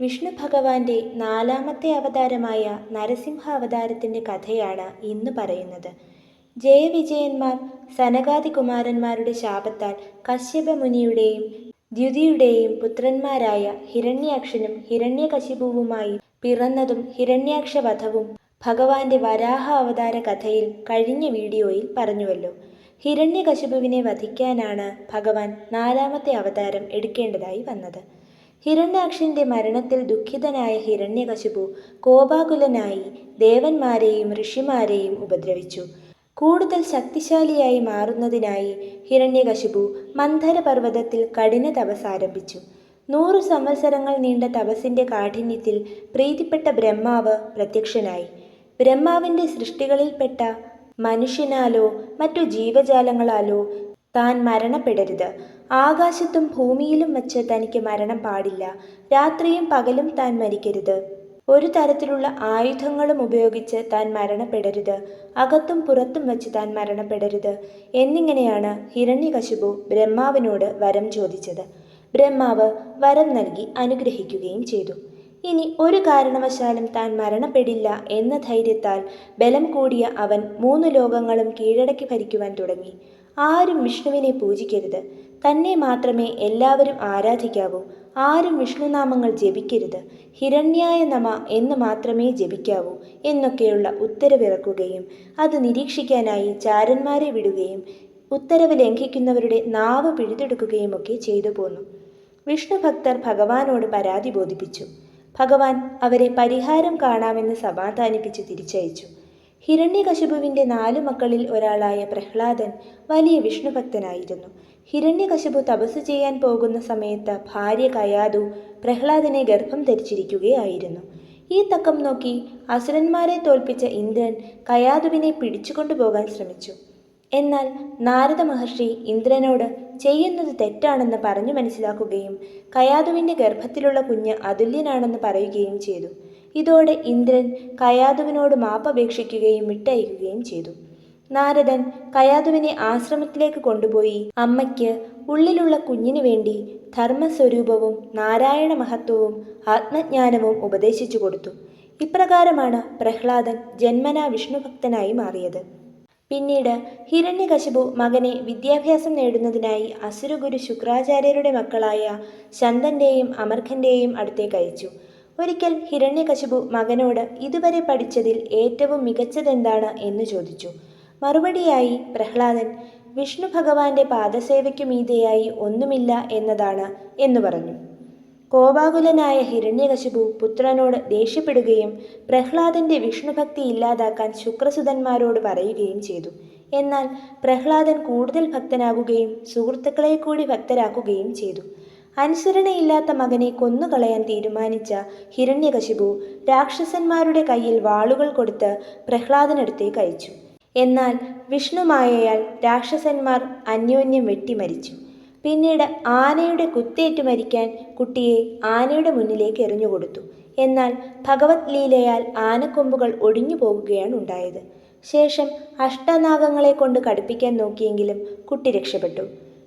വിഷ്ണു ഭഗവാന്റെ നാലാമത്തെ അവതാരമായ നരസിംഹ അവതാരത്തിൻ്റെ കഥയാണ് ഇന്ന് പറയുന്നത്. ജയവിജയന്മാർ സനകാദി കുമാരന്മാരുടെ ശാപത്താൽ കശ്യപ മുനിയുടെയും ദ്യുതിയുടെയും പുത്രന്മാരായ ഹിരണ്യാക്ഷനും ഹിരണ്യകശിപുവുമായി പിറന്നതും ഹിരണ്യാക്ഷവധവും ഭഗവാന്റെ വരാഹ അവതാര കഥയിൽ കഴിഞ്ഞ വീഡിയോയിൽ പറഞ്ഞുവല്ലോ. ഹിരണ്യകശിപുവിനെ വധിക്കാനാണ് ഭഗവാൻ നാലാമത്തെ അവതാരം എടുക്കേണ്ടതായി വന്നത്. ഹിരണ്യാക്ഷന്റെ മരണത്തിൽ ദുഃഖിതനായ ഹിരണ്യകശിപു കോപാകുലനായി ദേവന്മാരെയും ഋഷിമാരെയും ഉപദ്രവിച്ചു. കൂടുതൽ ശക്തിശാലിയായി മാറുന്നതിനായി ഹിരണ്യകശിപു മന്ധര പർവ്വതത്തിൽ കഠിന തപസ് ആരംഭിച്ചു. 100 സംവത്സരങ്ങൾ നീണ്ട തപസ്സിന്റെ കാഠിന്യത്തിൽ പ്രീതിപ്പെട്ട ബ്രഹ്മാവ് പ്രത്യക്ഷനായി. ബ്രഹ്മാവിന്റെ സൃഷ്ടികളിൽപ്പെട്ട മനുഷ്യനാലോ മറ്റു ജീവജാലങ്ങളാലോ താൻ മരണപ്പെടരുത്. ആകാശത്തും ഭൂമിയിലും വച്ച് തനിക്ക് മരണം പാടില്ല. രാത്രിയും പകലും താൻ മരിക്കരുത്. ഒരു തരത്തിലുള്ള ആയുധങ്ങളും ഉപയോഗിച്ച് താൻ മരണപ്പെടരുത്. അകത്തും പുറത്തും വച്ച് താൻ മരണപ്പെടരുത് എന്നിങ്ങനെയാണ് ഹിരണ്യകശിപു ബ്രഹ്മാവിനോട് വരം ചോദിച്ചത്. ബ്രഹ്മാവ് വരം നൽകി അനുഗ്രഹിക്കുകയും ചെയ്തു. ഇനി ഒരു കാരണവശാലും താൻ മരണപ്പെടില്ല എന്ന ധൈര്യത്താൽ ബലം കൂടിയ അവൻ 3 ലോകങ്ങളും കീഴടക്കി ഭരിക്കുവാൻ തുടങ്ങി. ആരും വിഷ്ണുവിനെ പൂജിക്കരുത്. തന്നെ മാത്രമേ എല്ലാവരും ആരാധിക്കാവൂ. ആരും വിഷ്ണുനാമങ്ങൾ ജപിക്കരുത്. ഹിരണ്യായ നമ എന്ന് മാത്രമേ ജപിക്കാവൂ എന്നൊക്കെയുള്ള ഉത്തരവിറക്കുകയും അത് നിരീക്ഷിക്കാനായി ചാരന്മാരെ വിടുകയും ഉത്തരവ് ലംഘിക്കുന്നവരുടെ നാവ് പിഴുതെടുക്കുകയുമൊക്കെ ചെയ്തു പോന്നു. വിഷ്ണു ഭക്തർ ഭഗവാനോട് പരാതി ബോധിപ്പിച്ചു. ഭഗവാൻ അവരെ പരിഹാരം കാണാമെന്ന് സമാധാനിപ്പിച്ച് തിരിച്ചയച്ചു. ഹിരണ്യകശിപുവിൻ്റെ 4 മക്കളിൽ ഒരാളായ പ്രഹ്ലാദൻ വലിയ വിഷ്ണുഭക്തനായിരുന്നു. ഹിരണ്യകശിപു തപസ് ചെയ്യാൻ പോകുന്ന സമയത്ത് ഭാര്യ കയാതു പ്രഹ്ലാദനെ ഗർഭം ധരിച്ചിരിക്കുകയായിരുന്നു. ഈ തക്കം നോക്കി അസുരന്മാരെ തോൽപ്പിച്ച ഇന്ദ്രൻ കയാതുവിനെ പിടിച്ചുകൊണ്ടുപോകാൻ ശ്രമിച്ചു. എന്നാൽ നാരദ മഹർഷി ഇന്ദ്രനോട് ചെയ്യുന്നത് തെറ്റാണെന്ന് പറഞ്ഞു മനസ്സിലാക്കുകയും കയാതുവിൻ്റെ ഗർഭത്തിലുള്ള കുഞ്ഞ് അതുല്യനാണെന്ന് പറയുകയും ചെയ്തു. ഇതോടെ ഇന്ദ്രൻ കയാതുവിനോട് മാപ്പപേക്ഷിക്കുകയും വിട്ടയക്കുകയും ചെയ്തു. നാരദൻ കയാതുവിനെ ആശ്രമത്തിലേക്ക് കൊണ്ടുപോയി അമ്മയ്ക്ക് ഉള്ളിലുള്ള കുഞ്ഞിനു വേണ്ടി ധർമ്മസ്വരൂപവും നാരായണ മഹത്വവും ആത്മജ്ഞാനവും ഉപദേശിച്ചു കൊടുത്തു. ഇപ്രകാരമാണ് പ്രഹ്ലാദൻ ജന്മനാ വിഷ്ണുഭക്തനായി മാറിയത്. പിന്നീട് ഹിരണ്യകശിപു മകനെ വിദ്യാഭ്യാസം നേടുന്നതിനായി അസുരഗുരു ശുക്രാചാര്യരുടെ മക്കളായ ശന്തന്റെയും അമർഖന്റെയും അടുത്തേക്ക് അയച്ചു. ഒരിക്കൽ ഹിരണ്യകശിപു മകനോട് ഇതുവരെ പഠിച്ചതിൽ ഏറ്റവും മികച്ചതെന്താണ് എന്ന് ചോദിച്ചു. മറുപടിയായി പ്രഹ്ലാദൻ വിഷ്ണു ഭഗവാന്റെ പാദസേവയ്ക്കു മീതെയായി ഒന്നുമില്ല എന്നതാണ് എന്നു പറഞ്ഞു. കോപാകുലനായ ഹിരണ്യകശിപു പുത്രനോട് ദേഷ്യപ്പെടുകയും പ്രഹ്ലാദന്റെ വിഷ്ണുഭക്തി ഇല്ലാതാക്കാൻ ശുക്രസുതന്മാരോട് പറയുകയും ചെയ്തു. എന്നാൽ പ്രഹ്ലാദൻ കൂടുതൽ ഭക്തനാകുകയും സുഹൃത്തുക്കളെ കൂടി ഭക്തരാക്കുകയും ചെയ്തു. അനുസരണയില്ലാത്ത മകനെ കൊന്നുകളയാൻ തീരുമാനിച്ച ഹിരണ്യകശിപു രാക്ഷസന്മാരുടെ കയ്യിൽ വാളുകൾ കൊടുത്ത് പ്രഹ്ലാദനടുത്തേക്ക് അയച്ചു. എന്നാൽ വിഷ്ണുമായയാൽ രാക്ഷസന്മാർ അന്യോന്യം വെട്ടിമരിച്ചു. പിന്നീട് ആനയുടെ കുത്തേറ്റു മരിക്കാൻ കുട്ടിയെ ആനയുടെ മുന്നിലേക്ക് എറിഞ്ഞുകൊടുത്തു. എന്നാൽ ഭഗവത് ലീലയാൽ ആനക്കൊമ്പുകൾ ഒടിഞ്ഞു പോകുകയാണ് ഉണ്ടായത്. ശേഷം അഷ്ടനാഗങ്ങളെ കൊണ്ട് കടുപ്പിക്കാൻ നോക്കിയെങ്കിലും കുട്ടി രക്ഷപ്പെട്ടു.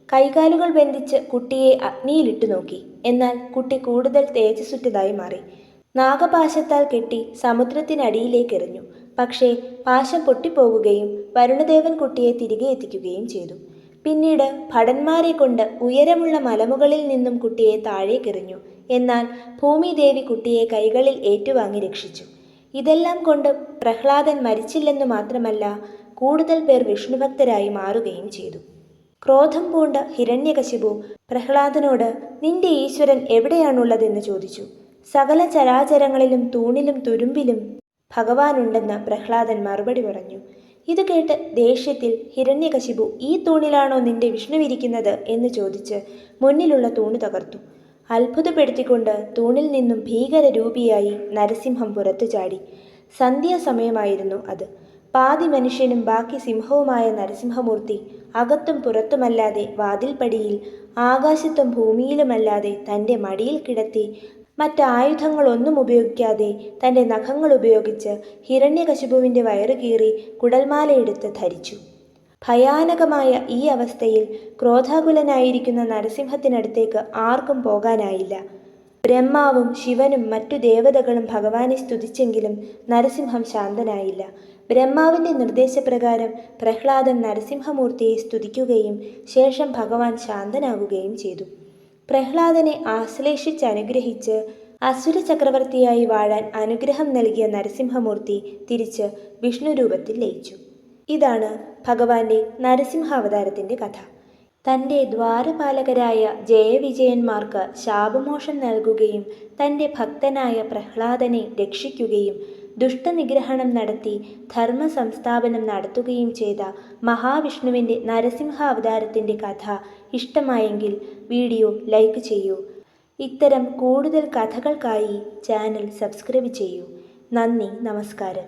കൈകാലുകൾ ബന്ധിച്ച് കുട്ടിയെ അഗ്നിയിലിട്ടു നോക്കി. എന്നാൽ കുട്ടി കൂടുതൽ തേജസ്സുറ്റതായി മാറി. നാഗപാശത്താൽ കെട്ടി സമുദ്രത്തിനടിയിലേക്ക് എറിഞ്ഞു. പക്ഷേ പാശം പൊട്ടിപ്പോവുകയും വരുണദേവൻ കുട്ടിയെ തിരികെ എത്തിക്കുകയും ചെയ്തു. പിന്നീട് ഭടന്മാരെ കൊണ്ട് ഉയരമുള്ള മലമുകളിൽ നിന്നും കുട്ടിയെ താഴേക്കെറിഞ്ഞു. എന്നാൽ ഭൂമിദേവി കുട്ടിയെ കൈകളിൽ ഏറ്റുവാങ്ങി രക്ഷിച്ചു. ഇതെല്ലാം കൊണ്ട് പ്രഹ്ലാദൻ മരിച്ചില്ലെന്നു മാത്രമല്ല കൂടുതൽ പേർ വിഷ്ണുഭക്തരായി മാറുകയും ചെയ്തു. ക്രോധം പൂണ്ട ഹിരണ്യകശിപു പ്രഹ്ലാദനോട് നിന്റെ ഈശ്വരൻ എവിടെയാണുള്ളതെന്ന് ചോദിച്ചു. സകല ചരാചരങ്ങളിലും തൂണിലും തുരുമ്പിലും ഭഗവാനുണ്ടെന്ന് പ്രഹ്ലാദൻ മറുപടി പറഞ്ഞു. ഇത് കേട്ട് ദേഷ്യത്തിൽ ഹിരണ്യകശിപു ഈ തൂണിലാണോ നിന്റെ വിഷ്ണുവിരിക്കുന്നത് എന്ന് ചോദിച്ച് മുന്നിലുള്ള തൂണ് തകർത്തു. അത്ഭുതപ്പെടുത്തിക്കൊണ്ട് തൂണിൽ നിന്നും ഭീകരരൂപിയായി നരസിംഹം പുറത്തു ചാടി. സന്ധ്യാസമയമായിരുന്നു അത്. പാതി മനുഷ്യനും ബാക്കി സിംഹവുമായ നരസിംഹമൂർത്തി അകത്തും പുറത്തുമല്ലാതെ വാതിൽപ്പടിയിൽ ആകാശത്തും ഭൂമിയിലുമല്ലാതെ തൻ്റെ മടിയിൽ കിടത്തി മറ്റായുധങ്ങളൊന്നും ഉപയോഗിക്കാതെ തൻ്റെ നഖങ്ങൾ ഉപയോഗിച്ച് ഹിരണ്യകശിപുവിൻ്റെ വയറ് കീറി കുടൽമാലയെടുത്ത് ധരിച്ചു. ഭയാനകമായ ഈ അവസ്ഥയിൽ ക്രോധാകുലനായിരിക്കുന്ന നരസിംഹത്തിനടുത്തേക്ക് ആർക്കും പോകാനായില്ല. ബ്രഹ്മാവും ശിവനും മറ്റു ദേവതകളും ഭഗവാനെ സ്തുതിച്ചെങ്കിലും നരസിംഹം ശാന്തനായില്ല. ബ്രഹ്മാവിൻ്റെ നിർദ്ദേശപ്രകാരം പ്രഹ്ലാദൻ നരസിംഹമൂർത്തിയെ സ്തുതിക്കുകയും ശേഷം ഭഗവാൻ ശാന്തനാകുകയും ചെയ്തു. പ്രഹ്ലാദനെ ആശ്ലേഷിച്ചനുഗ്രഹിച്ച് അസുര ചക്രവർത്തിയായി വാഴാൻ അനുഗ്രഹം നൽകിയ നരസിംഹമൂർത്തി തിരിച്ച് വിഷ്ണു രൂപത്തിൽ ലയിച്ചു. ഇതാണ് ഭഗവാന്റെ നരസിംഹാവതാരത്തിൻ്റെ കഥ. തൻ്റെ ദ്വാരപാലകരായ ജയവിജയന്മാർക്ക് ശാപമോക്ഷം നൽകുകയും തൻ്റെ ഭക്തനായ പ്രഹ്ലാദനെ രക്ഷിക്കുകയും ദുഷ്ടനിഗ്രഹണം നടത്തി ധർമ്മ സംസ്ഥാപനം നടത്തുകയും ചെയ്ത മഹാവിഷ്ണുവിൻ്റെ നരസിംഹാവതാരത്തിൻ്റെ കഥ ഇഷ്ടമായെങ്കിൽ വീഡിയോ ലൈക്ക് ചെയ്യൂ. ഇത്തരം കൂടുതൽ കഥകൾക്കായി ചാനൽ സബ്സ്ക്രൈബ് ചെയ്യൂ. നന്ദി, നമസ്കാരം.